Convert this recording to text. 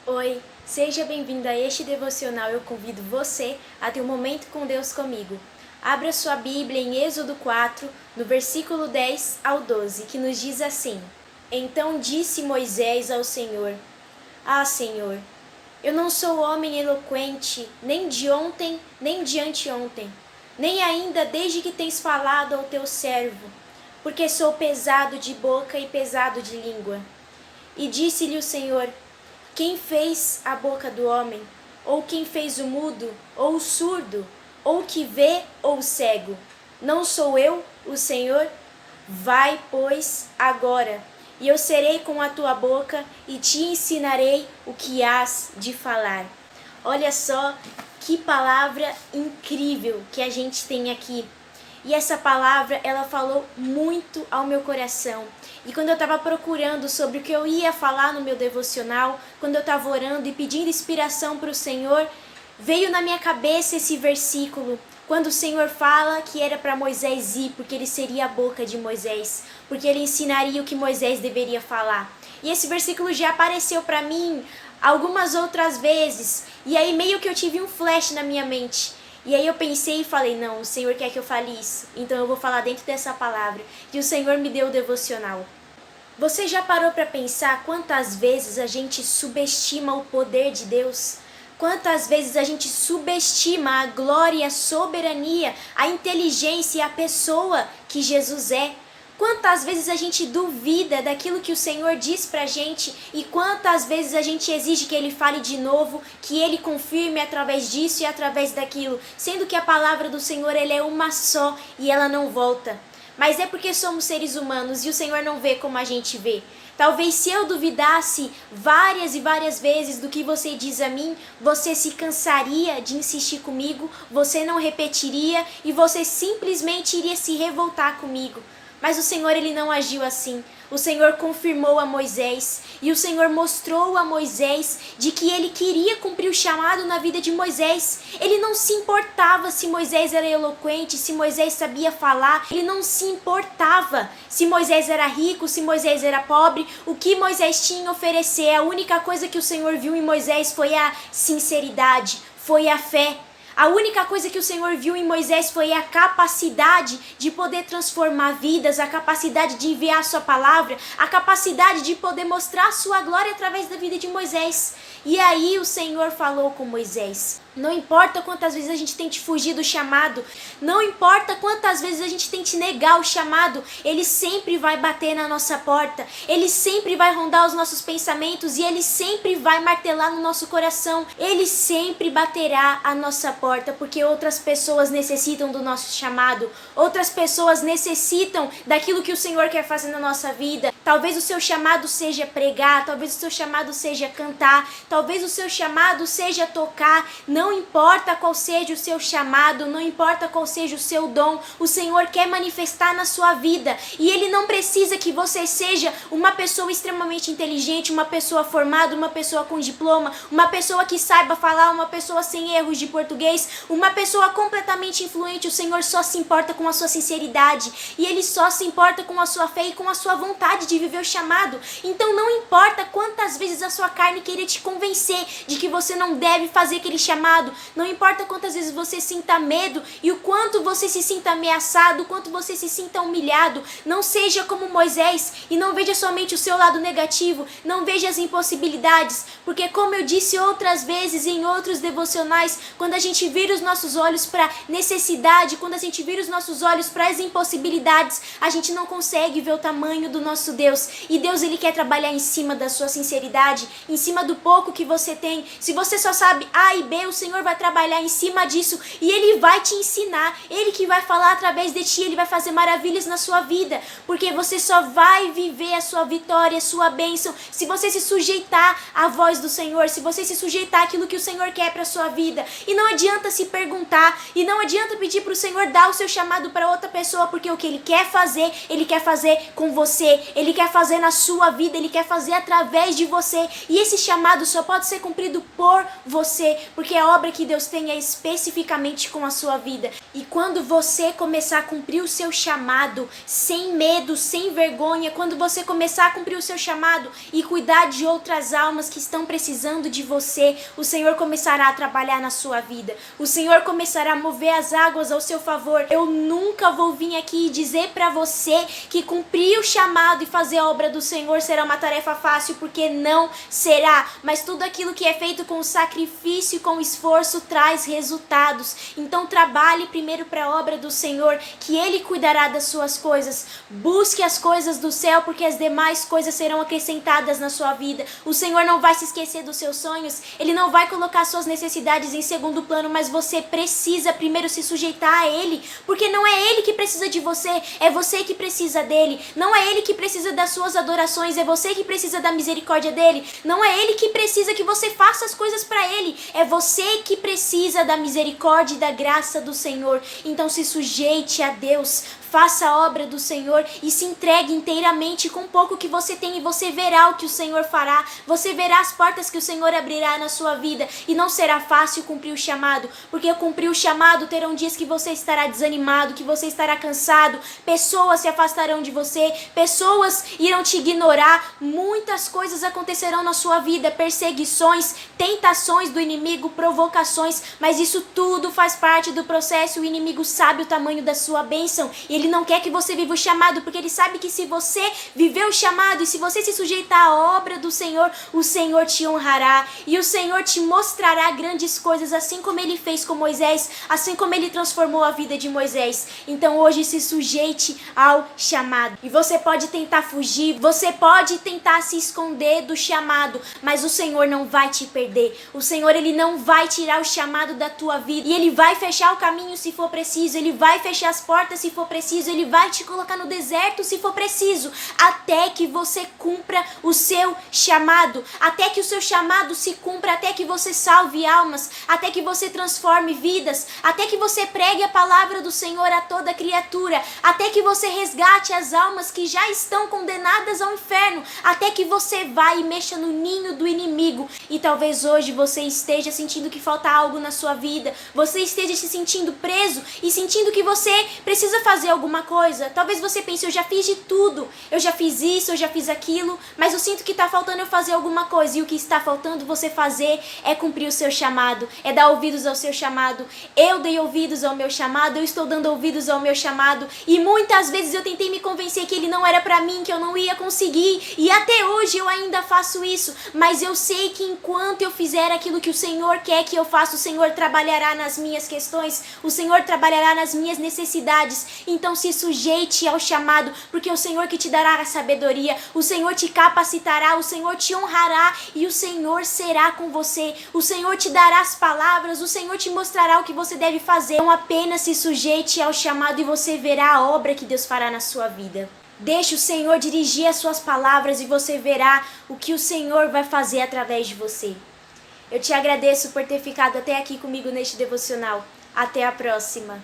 Oi, seja bem-vindo a este devocional. Eu convido você a ter um momento com Deus comigo. Abra sua Bíblia em Êxodo 4, no versículo 10 ao 12, que nos diz assim: Então disse Moisés ao Senhor: Ah, Senhor, eu não sou homem eloquente, nem de ontem, nem de anteontem, nem ainda desde que tens falado ao teu servo, porque sou pesado de boca e pesado de língua. E disse-lhe o Senhor: Quem fez a boca do homem? Ou quem fez o mudo, ou o surdo, ou o que vê, ou o cego? Não sou eu, o Senhor? Vai, pois, agora, e eu serei com a tua boca, e te ensinarei o que hás de falar. Olha só que palavra incrível que a gente tem aqui. E essa palavra, ela falou muito ao meu coração. E quando eu estava procurando sobre o que eu ia falar no meu devocional, quando eu estava orando e pedindo inspiração para o Senhor, veio na minha cabeça esse versículo, quando o Senhor fala que era para Moisés ir, porque ele seria a boca de Moisés, porque ele ensinaria o que Moisés deveria falar. E esse versículo já apareceu para mim algumas outras vezes, e aí meio que eu tive um flash na minha mente. E aí eu pensei e falei, não, o Senhor quer que eu fale isso, então eu vou falar dentro dessa palavra, que o Senhor me deu o devocional. Você já parou para pensar quantas vezes a gente subestima o poder de Deus? Quantas vezes a gente subestima a glória, a soberania, a inteligência e a pessoa que Jesus é? Quantas vezes a gente duvida daquilo que o Senhor diz pra gente e quantas vezes a gente exige que Ele fale de novo, que Ele confirme através disso e através daquilo, sendo que a palavra do Senhor ela é uma só e ela não volta. Mas é porque somos seres humanos e o Senhor não vê como a gente vê. Talvez se eu duvidasse várias e várias vezes do que você diz a mim, você se cansaria de insistir comigo, você não repetiria e você simplesmente iria se revoltar comigo. Mas o Senhor ele não agiu assim. O Senhor confirmou a Moisés e o Senhor mostrou a Moisés de que ele queria cumprir o chamado na vida de Moisés. Ele não se importava se Moisés era eloquente, se Moisés sabia falar. Ele não se importava se Moisés era rico, se Moisés era pobre. O que Moisés tinha a oferecer, a única coisa que o Senhor viu em Moisés foi a sinceridade, foi a fé. A única coisa que o Senhor viu em Moisés foi a capacidade de poder transformar vidas, a capacidade de enviar a sua palavra, a capacidade de poder mostrar a sua glória através da vida de Moisés. E aí o Senhor falou com Moisés: não importa quantas vezes a gente tente fugir do chamado, não importa quantas vezes a gente tente negar o chamado, Ele sempre vai bater na nossa porta, Ele sempre vai rondar os nossos pensamentos e Ele sempre vai martelar no nosso coração, Ele sempre baterá a nossa porta, porque outras pessoas necessitam do nosso chamado, outras pessoas necessitam daquilo que o Senhor quer fazer na nossa vida. Talvez o seu chamado seja pregar, talvez o seu chamado seja cantar, talvez o seu chamado seja tocar. Não importa qual seja o seu chamado, não importa qual seja o seu dom, o Senhor quer manifestar na sua vida. E Ele não precisa que você seja uma pessoa extremamente inteligente, uma pessoa formada, uma pessoa com diploma, uma pessoa que saiba falar, uma pessoa sem erros de português, uma pessoa completamente influente. O Senhor só se importa com a sua sinceridade e Ele só se importa com a sua fé e com a sua vontade de viver o chamado. Então não importa quantas vezes a sua carne queira te convencer de que você não deve fazer aquele chamado, não importa quantas vezes você sinta medo e o quanto você se sinta ameaçado, o quanto você se sinta humilhado, não seja como Moisés e não veja somente o seu lado negativo, não veja as impossibilidades, porque como eu disse outras vezes em outros devocionais, quando a gente vira os nossos olhos para necessidade, quando a gente vira os nossos olhos para as impossibilidades, a gente não consegue ver o tamanho do nosso Deus. E Deus ele quer trabalhar em cima da sua sinceridade, em cima do pouco que você tem. Se você só sabe A e B, o Senhor vai trabalhar em cima disso e Ele vai te ensinar, Ele que vai falar através de ti, Ele vai fazer maravilhas na sua vida, porque você só vai viver a sua vitória, a sua bênção, se você se sujeitar à voz do Senhor, se você se sujeitar àquilo que o Senhor quer para a sua vida. E não adianta se perguntar, e não adianta pedir para o Senhor dar o seu chamado para outra pessoa, porque o que Ele quer fazer com você, Ele quer fazer na sua vida, Ele quer fazer através de você, e esse chamado só pode ser cumprido por você, porque é obra que Deus tem é especificamente com a sua vida. E quando você começar a cumprir o seu chamado, sem medo, sem vergonha, quando você começar a cumprir o seu chamado e cuidar de outras almas que estão precisando de você, o Senhor começará a trabalhar na sua vida. O Senhor começará a mover as águas ao seu favor. Eu nunca vou vir aqui e dizer para você que cumprir o chamado e fazer a obra do Senhor será uma tarefa fácil, porque não será. Mas tudo aquilo que é feito com sacrifício e com esforço traz resultados. Então trabalhe primeiro para a obra do Senhor, que Ele cuidará das suas coisas. Busque as coisas do céu, porque as demais coisas serão acrescentadas na sua vida. O Senhor não vai se esquecer dos seus sonhos, Ele não vai colocar suas necessidades em segundo plano, mas você precisa primeiro se sujeitar a Ele, porque não é Ele que precisa de você, é você que precisa dele. Não é Ele que precisa das suas adorações, é você que precisa da misericórdia dele. Não é Ele que precisa que você faça as coisas para Ele, é você que precisa da misericórdia e da graça do Senhor. Então se sujeite a Deus, faça a obra do Senhor e se entregue inteiramente com o pouco que você tem, e você verá o que o Senhor fará. Você verá as portas que o Senhor abrirá na sua vida, e não será fácil cumprir o chamado, porque cumprir o chamado terão dias que você estará desanimado, que você estará cansado, pessoas se afastarão de você, pessoas irão te ignorar, muitas coisas acontecerão na sua vida, perseguições, tentações do inimigo, provocações, mas isso tudo faz parte do processo. O inimigo sabe o tamanho da sua bênção, e ele não quer que você viva o chamado, porque ele sabe que se você viver o chamado e se você se sujeitar à obra do Senhor, o Senhor te honrará e o Senhor te mostrará grandes coisas, assim como ele fez com Moisés, assim como ele transformou a vida de Moisés. Então hoje se sujeite ao chamado. E você pode tentar fugir, você pode tentar se esconder do chamado, mas o Senhor não vai te perder. O Senhor, ele não vai tirar o chamado da tua vida, e ele vai fechar o caminho se for preciso, ele vai fechar as portas se for preciso, ele vai te colocar no deserto se for preciso, até que você cumpra o seu chamado, até que o seu chamado se cumpra, até que você salve almas, até que você transforme vidas, até que você pregue a palavra do Senhor a toda criatura, até que você resgate as almas que já estão condenadas ao inferno, até que você vá e mexa no ninho do inimigo. E talvez hoje você esteja sentindo que falta algo na sua vida, você esteja se sentindo preso e sentindo que você precisa fazer alguma coisa. Talvez você pense, eu já fiz de tudo, eu já fiz isso, eu já fiz aquilo, mas eu sinto que está faltando eu fazer alguma coisa, e o que está faltando você fazer é cumprir o seu chamado, é dar ouvidos ao seu chamado. Eu dei ouvidos ao meu chamado, eu estou dando ouvidos ao meu chamado, e muitas vezes eu tentei me convencer que ele não era para mim, que eu não ia conseguir, e até hoje eu ainda faço isso, mas eu sei que enquanto eu fizer aquilo que o Senhor quer que eu faça, o Senhor trabalhará nas minhas questões, o Senhor trabalhará nas minhas necessidades. Então se sujeite ao chamado, porque o Senhor que te dará a sabedoria, o Senhor te capacitará, o Senhor te honrará e o Senhor será com você, o Senhor te dará as palavras, o Senhor te mostrará o que você deve fazer. Não apenas se sujeite ao chamado e você verá a obra que Deus fará na sua vida. Deixe o Senhor dirigir as suas palavras e você verá o que o Senhor vai fazer através de você. Eu te agradeço por ter ficado até aqui comigo neste devocional. Até a próxima.